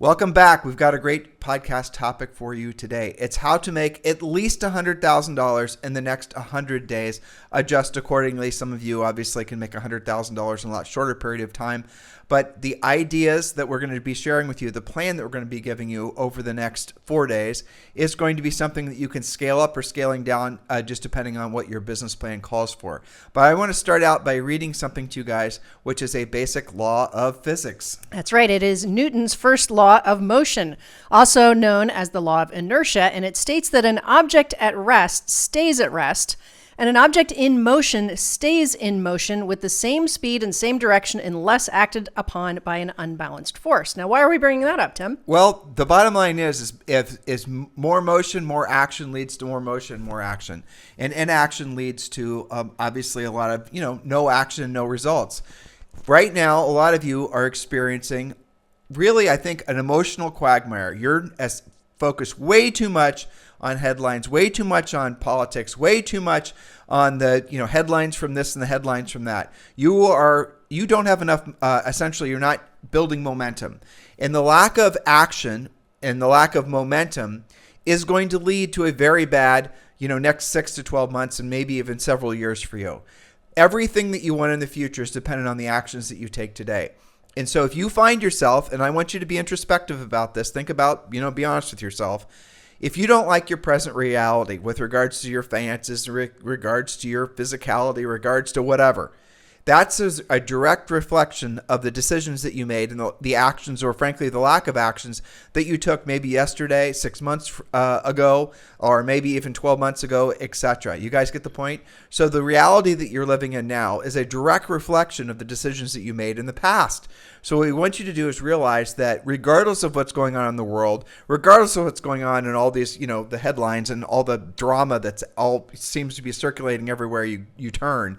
Welcome back. We've got a great podcast topic for you today. It's how to make at least $100,000 in the next 100 days. Adjust accordingly. Some of you obviously can make $100,000 in a lot shorter period of time. But the ideas that we're going to be sharing with you, the plan that we're going to be giving you over the next 4 days is going to be something that you can scale up or scaling down just depending on what your business plan calls for. But I want to start out by reading something to you guys, which is a basic law of physics. That's right. It is Newton's first law of motion, also known as the law of inertia, and it states that an object at rest stays at rest, and an object in motion stays in motion with the same speed and same direction unless acted upon by an unbalanced force. Now, why are we bringing that up, Tim? Well, the bottom line is more motion, more action leads to more motion, more action. And inaction leads to obviously a lot of, no action, no results. Right now, a lot of you are experiencing really, I think, an emotional quagmire. You're focused way too much on headlines, way too much on politics, way too much on the headlines from this and the headlines from that. You don't have enough. Essentially, you're not building momentum, and the lack of action and the lack of momentum is going to lead to a very bad, next 6 to 12 months and maybe even several years for you. Everything that you want in the future is dependent on the actions that you take today. And so if you find yourself, and I want you to be introspective about this, think about, be honest with yourself. If you don't like your present reality with regards to your finances, regards to your physicality, regards to whatever, that's a direct reflection of the decisions that you made and the actions, or frankly, the lack of actions that you took maybe yesterday, 6 months ago, or maybe even 12 months ago, etc. You guys get the point? So the reality that you're living in now is a direct reflection of the decisions that you made in the past. So what we want you to do is realize that regardless of what's going on in the world, regardless of what's going on in all these, the headlines and all the drama that's all seems to be circulating everywhere you turn,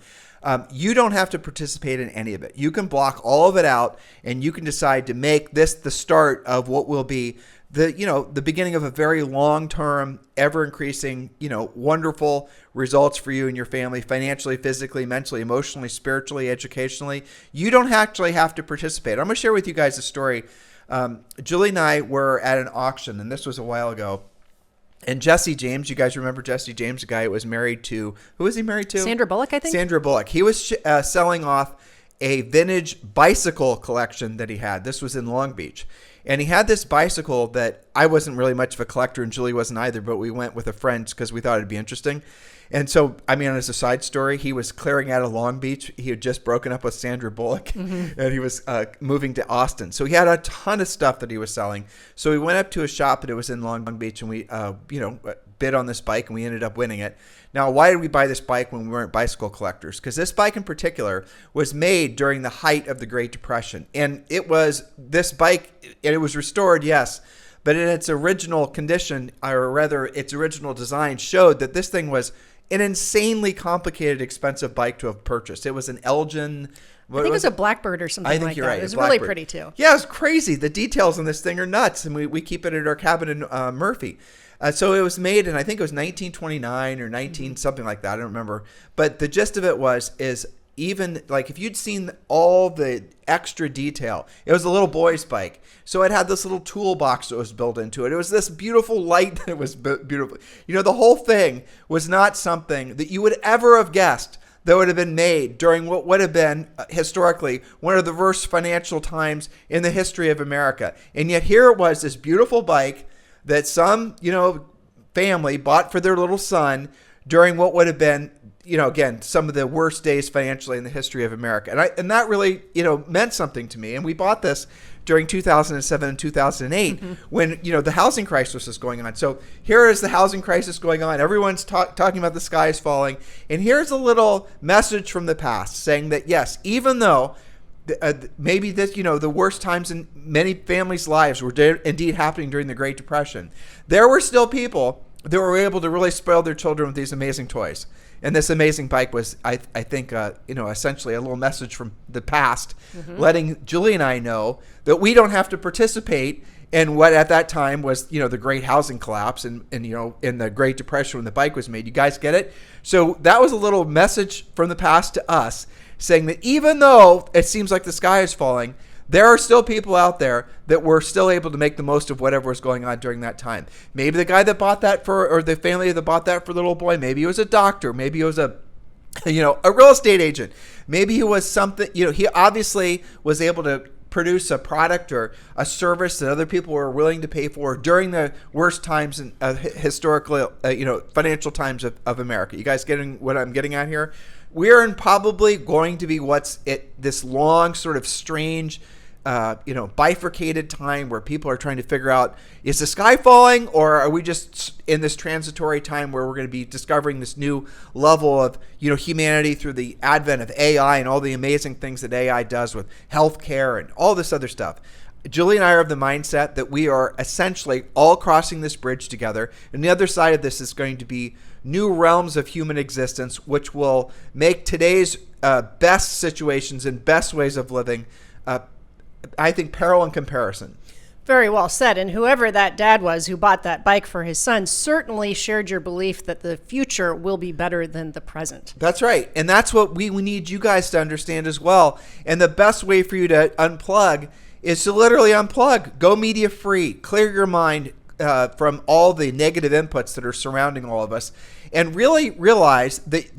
you don't have to participate in any of it. You can block all of it out, and you can decide to make this the start of what will be the beginning of a very long-term, ever-increasing, wonderful results for you and your family, financially, physically, mentally, emotionally, spiritually, educationally. You don't actually have to participate. I'm going to share with you guys a story. Julie and I were at an auction, and this was a while ago. And Jesse James, you guys remember Jesse James, the guy who was married to, who was he married to? Sandra Bullock, I think. Sandra Bullock. He was selling off a vintage bicycle collection that he had. This was in Long Beach. And he had this bicycle that I wasn't really much of a collector, and Julie wasn't either, but we went with a friend because we thought it'd be interesting. And so, as a side story, he was clearing out of Long Beach. He had just broken up with Sandra Bullock, and he was moving to Austin. So he had a ton of stuff that he was selling. So we went up to a shop that it was in Long Beach, and we, bid on this bike, and we ended up winning it. Now, why did we buy this bike when we weren't bicycle collectors? Because this bike in particular was made during the height of the Great Depression. And it was this bike, and it was restored, yes, but in its original condition, or rather its original design, showed that this thing was an insanely complicated, expensive bike to have purchased. It was an Elgin. I think it was a Blackbird or something like that. I think you're right. It was really pretty too. Yeah, it's crazy. The details on this thing are nuts, and we keep it at our cabin in Murphy. So it was made in, I think it was 1929 or 19 something like that. I don't remember. But the gist of it is even like if you'd seen all the extra detail, it was a little boy's bike. So it had this little toolbox that was built into it. It was this beautiful light that was beautiful. The whole thing was not something that you would ever have guessed that would have been made during what would have been historically one of the worst financial times in the history of America. And yet here it was, this beautiful bike that some, family bought for their little son during what would have been, again, some of the worst days financially in the history of America. And that really, meant something to me. And we bought this during 2007 and 2008 when, the housing crisis was going on. So here is the housing crisis going on. Everyone's talking about the sky is falling. And here's a little message from the past saying that, yes, even though maybe this, the worst times in many families' lives were indeed happening during the Great Depression, there were still people that were able to really spoil their children with these amazing toys. And this amazing bike was, I think, essentially a little message from the past, letting Julie and I know that we don't have to participate in what at that time was, the great housing collapse and in the Great Depression when the bike was made. You guys get it? So that was a little message from the past to us, saying that even though it seems like the sky is falling, there are still people out there that were still able to make the most of whatever was going on during that time. Maybe the guy that bought that or the family that bought that for the little boy, maybe he was a doctor, maybe he was a real estate agent. Maybe he was something, he obviously was able to produce a product or a service that other people were willing to pay for during the worst times in historically, financial times of America. You guys getting what I'm getting at here? We're in probably going to be this long sort of strange, bifurcated time where people are trying to figure out, is the sky falling, or are we just in this transitory time where we're going to be discovering this new level of, humanity through the advent of AI and all the amazing things that AI does with healthcare and all this other stuff. Julie and I are of the mindset that we are essentially all crossing this bridge together. And the other side of this is going to be new realms of human existence, which will make today's best situations and best ways of living, I think, pale in comparison. Very well said. And whoever that dad was who bought that bike for his son certainly shared your belief that the future will be better than the present. That's right. And that's what we need you guys to understand as well. And the best way for you to unplug is to literally unplug. Go media free. Clear your mind from all the negative inputs that are surrounding all of us. And really realize that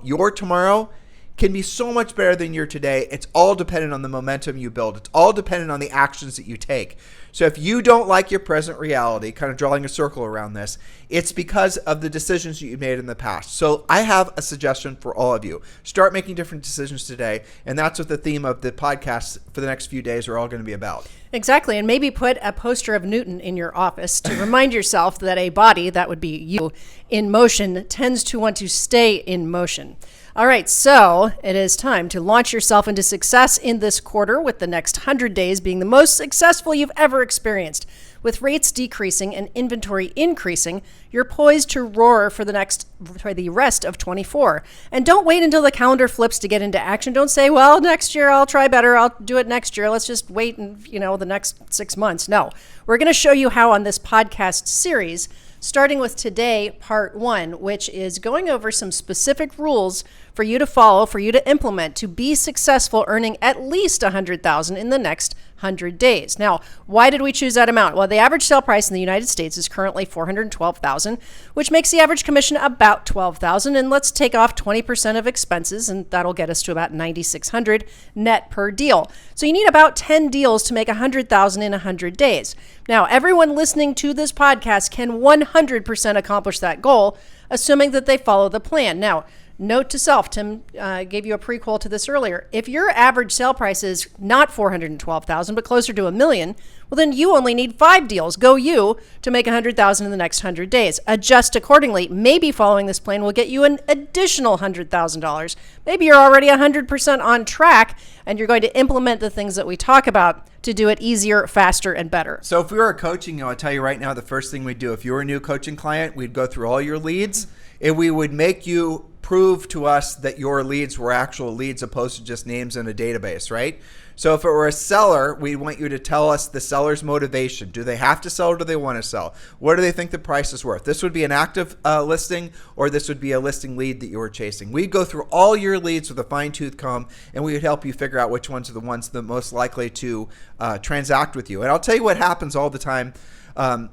your tomorrow, can be so much better than your today. It's all dependent on the momentum you build. It's all dependent on the actions that you take. So if you don't like your present reality, kind of drawing a circle around this, it's because of the decisions you made in the past. So I have a suggestion for all of you. Start making different decisions today. And that's what the theme of the podcast for the next few days are all going to be about. Exactly. And maybe put a poster of Newton in your office to remind yourself that a body, that would be you, in motion tends to want to stay in motion. All right, so it is time to launch yourself into success in this quarter, with the next 100 days being the most successful you've ever experienced. With rates decreasing and inventory increasing, you're poised to roar for the rest of 24. And don't wait until the calendar flips to get into action. Don't say, well, next year I'll try better. I'll do it next year. Let's just wait and, the next 6 months. No, we're going to show you how on this podcast series, starting with today, part 1, which is going over some specific rules for you to follow, for you to implement to be successful, earning at least $100,000 in the next 100 days. Now, why did we choose that amount? Well, the average sale price in the United States is currently $412,000, which makes the average commission about $12,000. And let's take off 20% of expenses, and that'll get us to about $9,600 net per deal. So you need about 10 deals to make $100,000 in 100 days. Now, everyone listening to this podcast can 100% accomplish that goal, assuming that they follow the plan. Now, note to self, Tim gave you a prequel to this earlier. If your average sale price is not $412,000, but closer to $1 million, well, then you only need 5 deals. Go you to make $100,000 in the next 100 days. Adjust accordingly. Maybe following this plan will get you an additional $100,000. Maybe you're already 100% on track, and you're going to implement the things that we talk about to do it easier, faster, and better. So if we were coaching, I'll tell you right now, the first thing we'd do, if you were a new coaching client, we'd go through all your leads, and we would make you prove to us that your leads were actual leads opposed to just names in a database, right? So if it were a seller, we want you to tell us the seller's motivation. Do they have to sell or do they want to sell? What do they think the price is worth? This would be an active listing, or this would be a listing lead that you were chasing. We'd go through all your leads with a fine-tooth comb, and we would help you figure out which ones are the ones that are most likely to transact with you. And I'll tell you what happens all the time.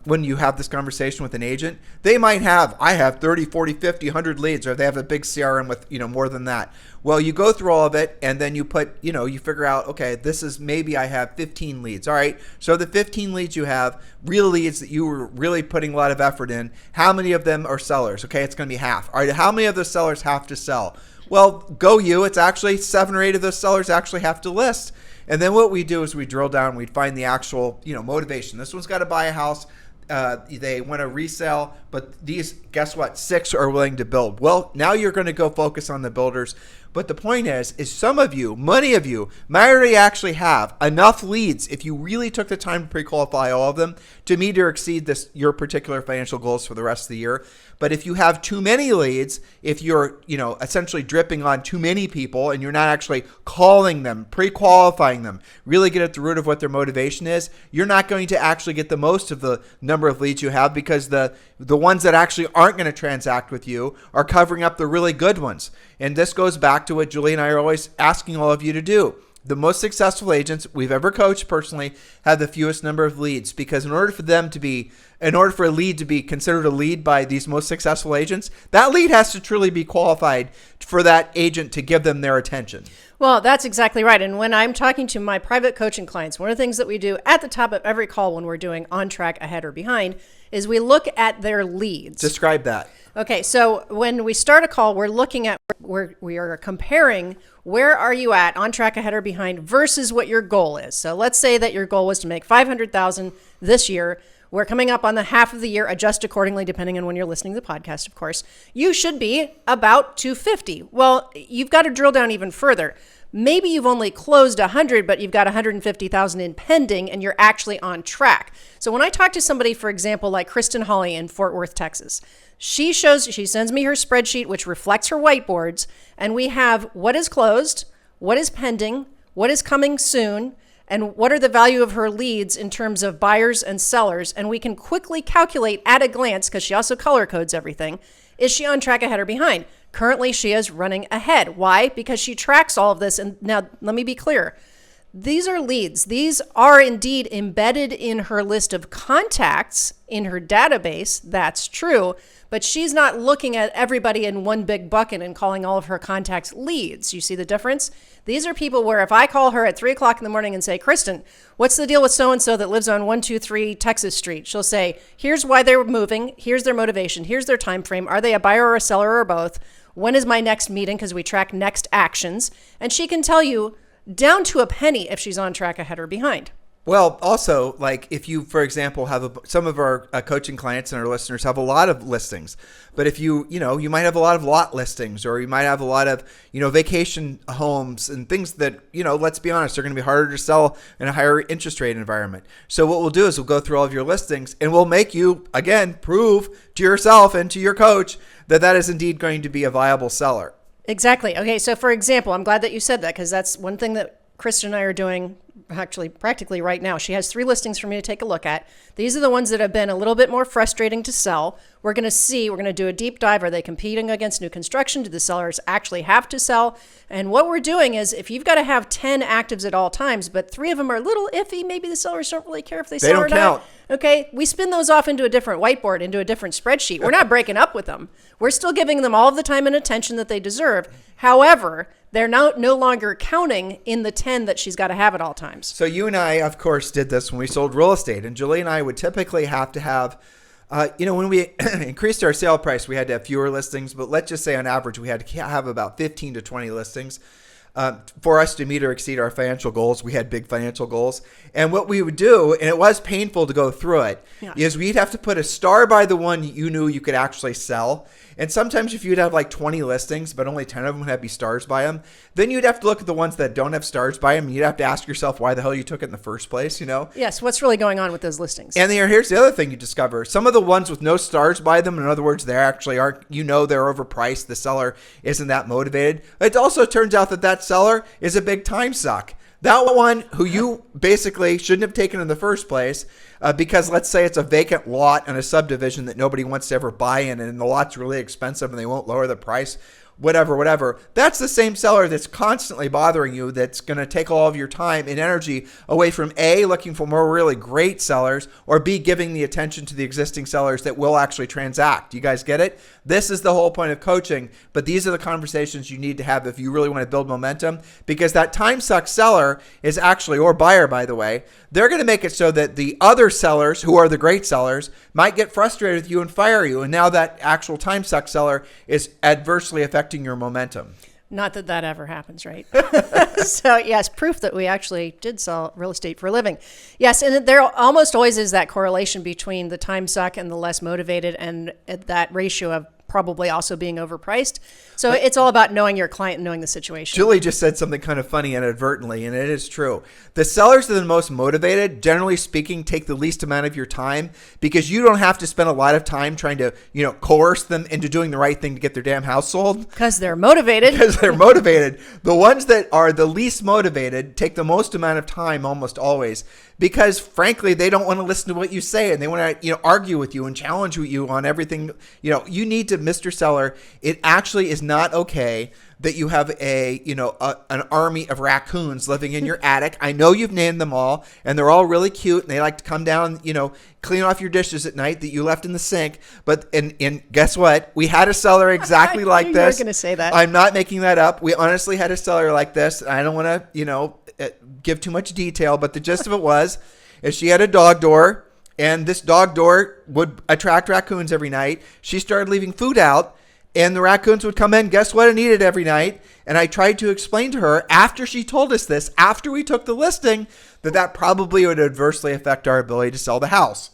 When you have this conversation with an agent, they might I have 30, 40, 50, 100 leads, or they have a big CRM with, more than that. Well, you go through all of it, and then you put, you figure out, okay, this is, maybe I have 15 leads. All right. So the 15 leads you have, real leads that you were really putting a lot of effort in, how many of them are sellers? Okay. It's going to be half. All right. How many of those sellers have to sell? Well, go you. It's actually 7 or 8 of those sellers actually have to list. And then what we do is we drill down, we'd find the actual, motivation. This one's got to buy a house. They want to resell, but these, guess what? 6 are willing to build. Well, now you're going to go focus on the builders. But the point is some of you, many of you, might already actually have enough leads, if you really took the time to pre-qualify all of them, to meet or exceed your particular financial goals for the rest of the year. But if you have too many leads, if you're, essentially dripping on too many people and you're not actually calling them, pre-qualifying them, really get at the root of what their motivation is, you're not going to actually get the most of the number of leads you have, because the ones that actually aren't going to transact with you are covering up the really good ones. And this goes back to what Julie and I are always asking all of you to do. the most successful agents we've ever coached personally have the fewest number of leads, because in order for a lead to be considered a lead by these most successful agents, that lead has to truly be qualified for that agent to give them their attention. Well, that's exactly right. And when I'm talking to my private coaching clients, one of the things that we do at the top of every call when we're doing on track, ahead, or behind is we look at their leads. Describe that. Okay, so when we start a call, we're looking at we are comparing where are you at on track, ahead, or behind versus what your goal is. So let's say that your goal was to make $500,000 this year. We're coming up on the half of the year, adjust accordingly, depending on when you're listening to the podcast, of course. You should be about 250. Well, you've got to drill down even further. Maybe you've only closed 100, but you've got 150,000 in pending and you're actually on track. So when I talk to somebody, for example, like Kristen Hawley in Fort Worth, Texas, she sends me her spreadsheet, which reflects her whiteboards, and we have what is closed, what is pending, what is coming soon, and what are the value of her leads in terms of buyers and sellers. And we can quickly calculate at a glance, because she also color codes everything, is she on track, ahead, or behind? Currently, she is running ahead. Why? Because she tracks all of this. And now let me be clear. These are leads. These are indeed embedded in her list of contacts in her database. That's true. But she's not looking at everybody in one big bucket and calling all of her contacts leads. You see the difference? These are people where if I call her at 3 o'clock in the morning and say, Kristen, what's the deal with so-and-so that lives on 123 Texas Street? She'll say, here's why they're moving. Here's their motivation. Here's their time frame. Are they a buyer or a seller or both? When is my next meeting? Because we track next actions. And she can tell you down to a penny if she's on track, ahead, or behind. Well, also, like if you, for example, have some of our coaching clients and our listeners have a lot of listings, but if you might have a lot of lot listings, or you might have a lot of, vacation homes and things that, let's be honest, are going to be harder to sell in a higher interest rate environment. So what we'll do is we'll go through all of your listings and we'll make you, again, prove to yourself and to your coach that is indeed going to be a viable seller. Exactly. Okay. So for example, I'm glad that you said that, because that's one thing that Kristen and I are doing actually practically right now. She has 3 listings for me to take a look at. These are the ones that have been a little bit more frustrating to sell. We're going to do a deep dive. Are they competing against new construction? Do the sellers actually have to sell? And what we're doing is, if you've got to have 10 actives at all times, but 3 of them are a little iffy, maybe the sellers don't really care if they sell or not. They don't count. Okay, we spin those off into a different whiteboard, into a different spreadsheet. We're not breaking up with them. We're still giving them all of the time and attention that they deserve. However, they're no longer counting in the 10 that she's got to have at all times. So you and I, of course, did this when we sold real estate. And Julie and I would typically have to have, when we increased our sale price, we had to have fewer listings. But let's just say on average, we had to have about 15 to 20 listings. For us to meet or exceed our financial goals. We had big financial goals. And what we would do, and it was painful to go through it, is we'd have to put a star by the one you knew you could actually sell. And sometimes if you'd have like 20 listings, but only 10 of them would have stars by them, then you'd have to look at the ones that don't have stars by them. And you'd have to ask yourself why the hell you took it in the first place, Yes, what's really going on with those listings? And here's the other thing you discover. Some of the ones with no stars by them, in other words, they actually aren't, they're overpriced. The seller isn't that motivated. It also turns out that seller is a big time suck. That one who you basically shouldn't have taken in the first place, because let's say it's a vacant lot in a subdivision that nobody wants to ever buy in, and the lot's really expensive and they won't lower the price, whatever. That's the same seller that's constantly bothering you, that's going to take all of your time and energy away from A, looking for more really great sellers, or B, giving the attention to the existing sellers that will actually transact. You guys get it? This is the whole point of coaching, but these are the conversations you need to have if you really want to build momentum, because that time suck seller is actually, or buyer, by the way, they're going to make it so that the other sellers, who are the great sellers, might get frustrated with you and fire you. And now that actual time suck seller is adversely affecting your momentum. Not that ever happens, right? So yes, proof that we actually did sell real estate for a living. Yes, and there almost always is that correlation between the time suck and the less motivated, and that ratio of probably also being overpriced. So it's all about knowing your client and knowing the situation. Julie just said something kind of funny inadvertently, and it is true. The sellers that are the most motivated, generally speaking, take the least amount of your time, because you don't have to spend a lot of time trying to, coerce them into doing the right thing to get their damn house sold. Because they're motivated. The ones that are the least motivated take the most amount of time almost always, because frankly, they don't want to listen to what you say, and they want to, argue with you and challenge you on everything. You need to, Mr. Seller, it actually is not okay that you have an army of raccoons living in your attic. I know you've named them all, and they're all really cute, and they like to come down, clean off your dishes at night that you left in the sink. But and guess what? We had a seller exactly like this. You're going to say that. I'm not making that up. We honestly had a seller like this. I don't want to, give too much detail, but the gist of it was, is she had a dog door, and this dog door would attract raccoons every night. She started leaving food out, and the raccoons would come in. Guess what? And eat it every night. And I tried to explain to her after she told us this, after we took the listing, that probably would adversely affect our ability to sell the house.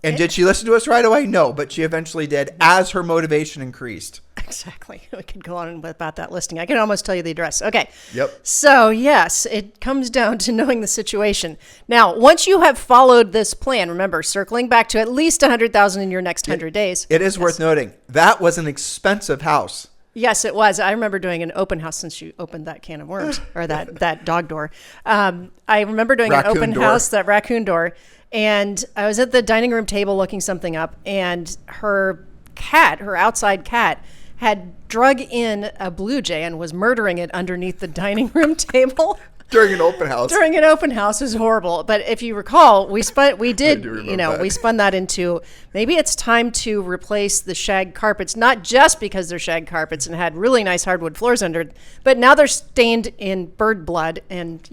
And did she listen to us right away? No, but she eventually did as her motivation increased. Exactly. We could go on about that listing. I can almost tell you the address. Okay. Yep. So yes, it comes down to knowing the situation. Now, once you have followed this plan, remember, circling back to at least 100,000 in your next 100 days. It is worth noting that was an expensive house. Yes, it was. I remember doing an open house since you opened that can of worms or that dog door. I remember doing an open house, that raccoon door. And I was at the dining room table looking something up, and her outside cat, had drug in a blue jay and was murdering it underneath the dining room table. During an open house. During an open house. It was horrible. But if you recall, we spun that into, maybe it's time to replace the shag carpets, not just because they're shag carpets and had really nice hardwood floors under, but now they're stained in bird blood, and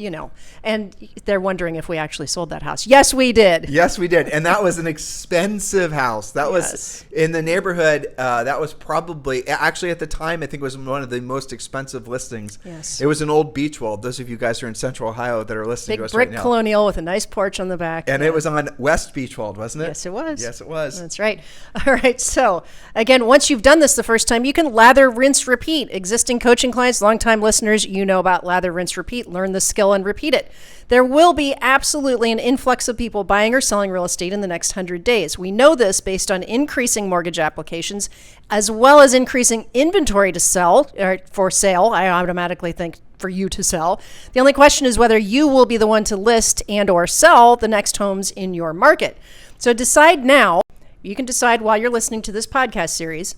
they're wondering if we actually sold that house. Yes, we did. Yes, we did. And that was an expensive house. That was in the neighborhood. That was probably, actually at the time, I think it was one of the most expensive listings. Yes. It was an old beach wall. Those of you guys are in Central Ohio that are listening to us right now. Big brick colonial with a nice porch on the back. And it was on West Beachwold, wasn't it? Yes, it was. Yes, it was. That's right. All right. So again, once you've done this the first time, you can lather, rinse, repeat. Existing coaching clients, longtime listeners, you know about lather, rinse, repeat. Learn the skill and repeat it. There will be absolutely an influx of people buying or selling real estate in the next 100 days. We know this based on increasing mortgage applications, as well as increasing inventory to sell or for sale. I automatically think for you to sell. The only question is whether you will be the one to list and or sell the next homes in your market. So decide now. You can decide while you're listening to this podcast series,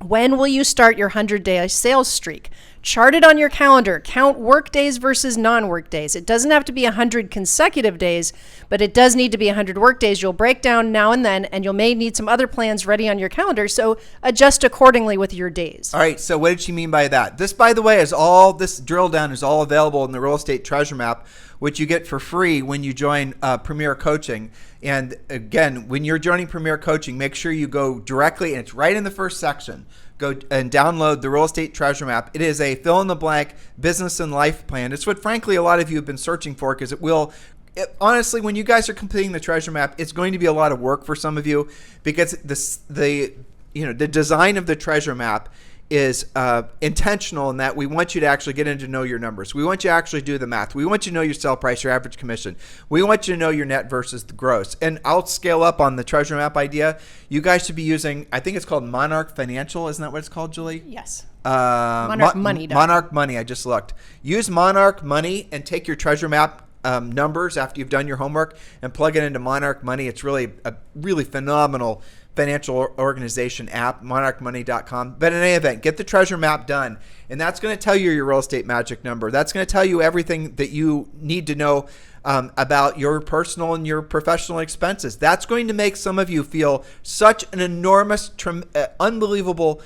when will you start your 100-day sales streak? Chart it on your calendar. Count work days versus non-work days. It doesn't have to be 100 consecutive days, but it does need to be 100 work days. You'll break down now and then, and you may need some other plans ready on your calendar, so adjust accordingly with your days. All right, so what did she mean by that? This, by the way, this drill down is all available in the Real Estate Treasure Map, which you get for free when you join Premier Coaching. And again, when you're joining Premier Coaching, make sure you go directly, and it's right in the first section. Go and download the Real Estate Treasure Map. It is a fill-in-the-blank business and life plan. It's what, frankly, a lot of you have been searching for, because honestly, when you guys are completing the treasure map, it's going to be a lot of work for some of you, because the design of the treasure map is intentional in that we want you to actually get in to know your numbers. We want you to actually do the math. We want you to know your sell price, your average commission. We want you to know your net versus the gross. And I'll scale up on the treasure map idea. You guys should be using, I think it's called Monarch Financial. Isn't that what it's called, Julie? Yes. Monarch Money. Monarch Money. I just looked. Use Monarch Money and take your treasure map numbers after you've done your homework and plug it into Monarch Money. It's really a really phenomenal financial organization app, monarchmoney.com. But in any event, get the treasure map done. And that's going to tell you your real estate magic number. That's going to tell you everything that you need to know about your personal and your professional expenses. That's going to make some of you feel such an enormous, unbelievable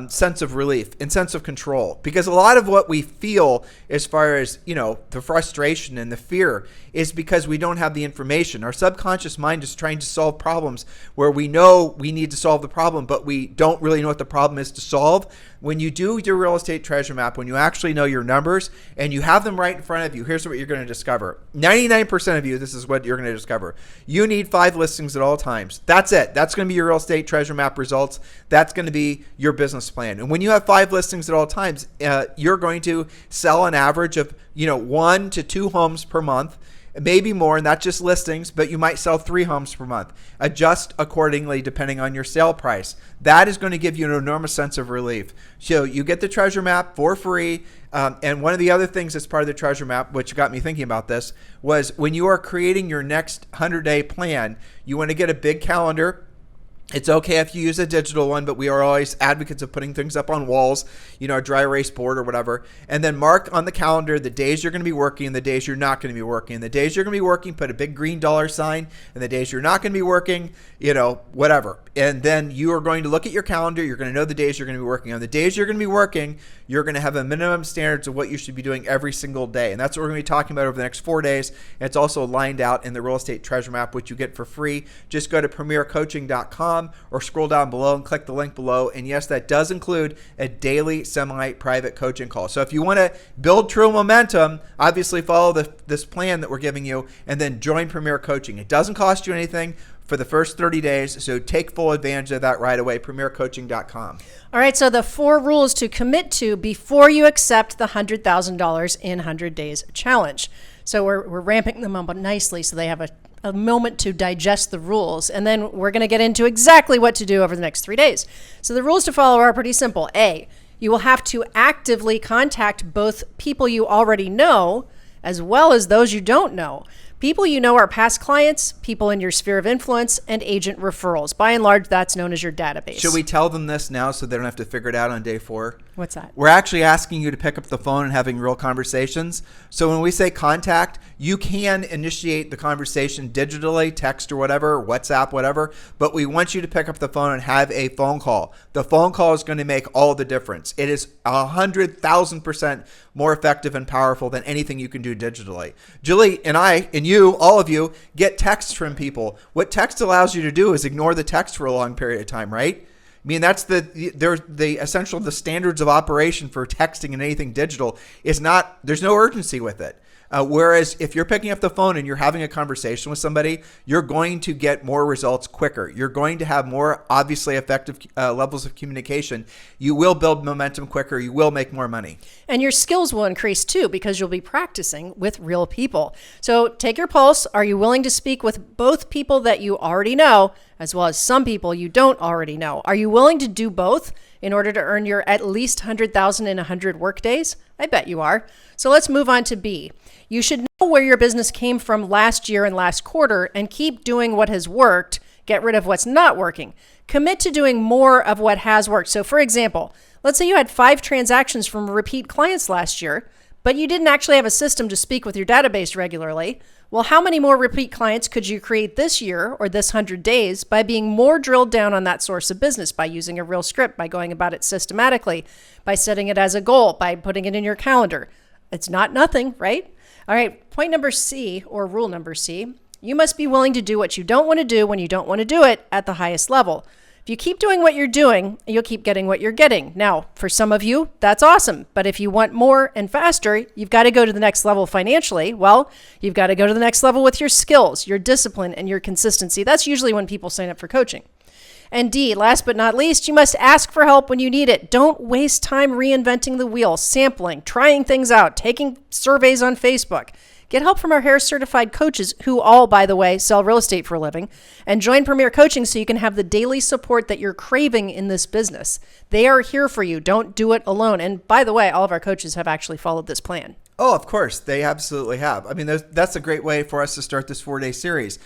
sense of relief and sense of control, because a lot of what we feel as far as the frustration and the fear is because we don't have the information. Our subconscious mind is trying to solve problems where we know we need to solve the problem, but we don't really know what the problem is to solve. When you do your real estate treasure map, when you actually know your numbers and you have them right in front of you, here's what you're going to discover. 99% of you, this is what you're going to discover. You need 5 listings at all times. That's it. That's going to be your real estate treasure map results. That's going to be your business plan. And when you have 5 listings at all times, you're going to sell an average of 1 to 2 homes per month. maybe more, and that's just listings, but you might sell 3 homes per month. Adjust accordingly depending on your sale price. That is going to give you an enormous sense of relief. So you get the treasure map for free. And one of the other things that's part of the treasure map, which got me thinking about this, was when you are creating your next 100-day plan, you want to get a big calendar. It's okay if you use a digital one, but we are always advocates of putting things up on walls, a dry erase board or whatever. And then mark on the calendar the days you're going to be working and the days you're not going to be working. The days you're going to be working, put a big green dollar sign. And the days you're not going to be working, whatever. And then you are going to look at your calendar. You're going to know the days you're going to be working. On the days you're going to be working, you're going to have a minimum standards of what you should be doing every single day. And that's what we're going to be talking about over the next 4 days. And it's also lined out in the Real Estate Treasure Map, which you get for free. Just go to premiercoaching.com or scroll down below and click the link below. And yes, that does include a daily semi-private coaching call. So if you want to build true momentum, obviously follow this plan that we're giving you and then join Premier Coaching. It doesn't cost you anything for the first 30 days. So take full advantage of that right away, premiercoaching.com. All right, so the 4 rules to commit to before you accept the $100,000 in 100 days challenge. So we're ramping them up nicely so they have a moment to digest the rules. And then we're going to get into exactly what to do over the next 3 days. So the rules to follow are pretty simple. A, you will have to actively contact both people you already know as well as those you don't know. People you know are past clients, people in your sphere of influence, and agent referrals. By and large, that's known as your database. Should we tell them this now so they don't have to figure it out on day 4? What's that? We're actually asking you to pick up the phone and having real conversations. So when we say contact, you can initiate the conversation digitally, text or whatever, WhatsApp, whatever, but we want you to pick up the phone and have a phone call. The phone call is going to make all the difference. It is 100,000% more effective and powerful than anything you can do digitally. Julie and I and you, all of you, get texts from people. What text allows you to do is ignore the text for a long period of time, right? I mean, that's the essential, the standards of operation for texting and anything digital is not, there's no urgency with it. Whereas if you're picking up the phone and you're having a conversation with somebody, you're going to get more results quicker. You're going to have more obviously effective levels of communication. You will build momentum quicker. You will make more money. And your skills will increase too because you'll be practicing with real people. So take your pulse. Are you willing to speak with both people that you already know as well as some people you don't already know? Are you willing to do both in order to earn your at least 100,000 in 100 work days? I bet you are. So let's move on to B. You should know where your business came from last year and last quarter and keep doing what has worked. Get rid of what's not working. Commit to doing more of what has worked. So for example, let's say you had 5 transactions from repeat clients last year, but you didn't actually have a system to speak with your database regularly. Well, how many more repeat clients could you create this year or this 100 days by being more drilled down on that source of business, by using a real script, by going about it systematically, by setting it as a goal, by putting it in your calendar? It's not nothing, right? All right, point number C, or rule number C, you must be willing to do what you don't want to do when you don't want to do it at the highest level. If you keep doing what you're doing, you'll keep getting what you're getting. Now, for some of you, that's awesome. But if you want more and faster, you've got to go to the next level financially. Well, you've got to go to the next level with your skills, your discipline, and your consistency. That's usually when people sign up for coaching. And D, last but not least, you must ask for help when you need it. Don't waste time reinventing the wheel, sampling, trying things out, taking surveys on Facebook. Get help from our Harris certified coaches who all, by the way, sell real estate for a living, and join Premier Coaching so you can have the daily support that you're craving in this business. They are here for you. Don't do it alone. And by the way, all of our coaches have actually followed this plan. Oh, of course. They absolutely have. I mean, that's a great way for us to start this 4-day series.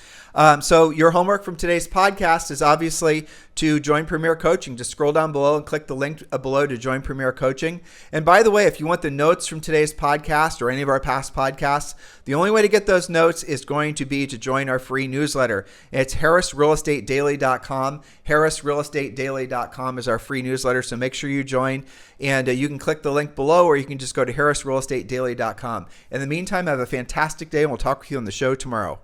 So your homework from today's podcast is obviously to join Premier Coaching. Just scroll down below and click the link below to join Premier Coaching. And by the way, if you want the notes from today's podcast or any of our past podcasts, the only way to get those notes is going to be to join our free newsletter. It's harrisrealestatedaily.com. harrisrealestatedaily.com is our free newsletter. So make sure you join, and you can click the link below, or you can just go to harrisrealestatedaily.com. In the meantime, have a fantastic day, and we'll talk with you on the show tomorrow.